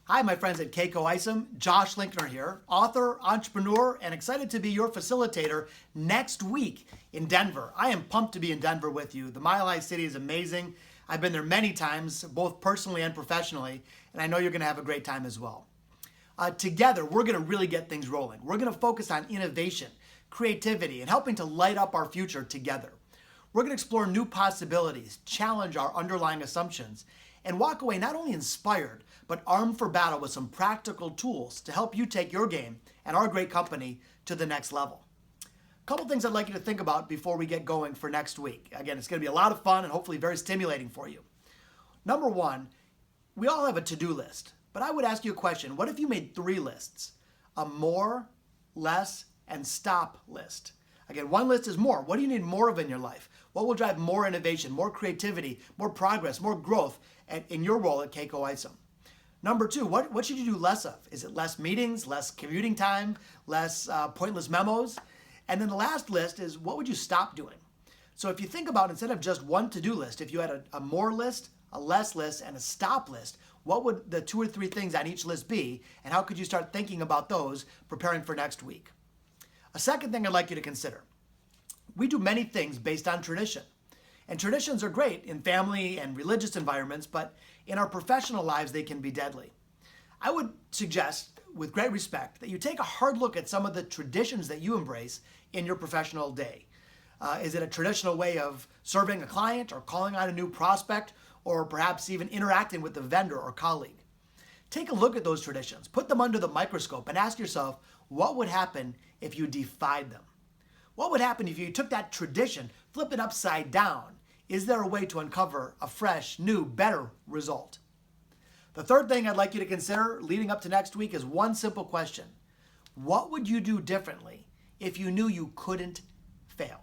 Hi, my friends at Keiko Isom. Josh Linkner here, author, entrepreneur, and excited to be your facilitator next week in Denver. I am pumped to be in Denver with you. The Mile High City is amazing. I've been there many times, both personally and professionally, and I know you're going to have a great time as well. Together, we're going to really get things rolling. We're going to focus on innovation, creativity, and helping to light up our future together. We're going to explore new possibilities, challenge our underlying assumptions, and walk away not only inspired, but armed for battle with some practical tools to help you take your game and our great company to the next level. A couple things I'd like you to think about before we get going for next week. Again, it's going to be a lot of fun and hopefully very stimulating for you. Number one, we all have a to-do list, but I would ask you a question. What if you made 3 lists? A more, less, and stop list. Again, one list is more. What do you need more of in your life? What will drive more innovation, more creativity, more progress, more growth in your role at Keiko Isom? Number 2, what should you do less of? Is it less meetings, less commuting time, less pointless memos? And then the last list is, what would you stop doing? So if you think about, instead of just one to-do list, if you had a more list, a less list, and a stop list, what would the 2 or 3 things on each list be? And how could you start thinking about those, preparing for next week? A second thing I'd like you to consider. We do many things based on tradition. And traditions are great in family and religious environments, but in our professional lives, they can be deadly. I would suggest, with great respect, that you take a hard look at some of the traditions that you embrace in your professional day. Is it a traditional way of serving a client or calling on a new prospect, or perhaps even interacting with a vendor or colleague? Take a look at those traditions, put them under the microscope, and ask yourself, what would happen if you defied them? What would happen if you took that tradition, flipped it upside down? Is there a way to uncover a fresh, new, better result? The third thing I'd like you to consider leading up to next week is one simple question. What would you do differently if you knew you couldn't fail?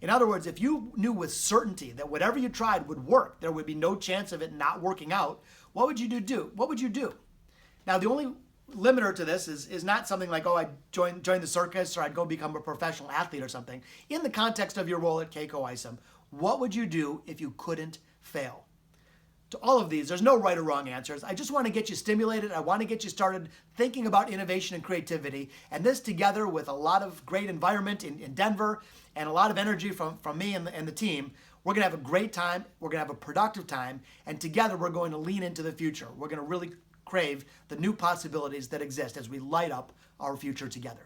In other words, if you knew with certainty that whatever you tried would work, there would be no chance of it not working out, what would you do? What would you do? Now, the only limiter to this is not something like, oh, I'd join the circus or I'd go become a professional athlete or something. In the context of your role at Keiko Isom, what would you do if you couldn't fail? To all of these, there's no right or wrong answers. I just want to get you stimulated. I want to get you started thinking about innovation and creativity. And this, together with a lot of great environment in Denver and a lot of energy from me and the team, we're going to have a great time. We're going to have a productive time. And together, we're going to lean into the future. We're going to really crave the new possibilities that exist as we light up our future together.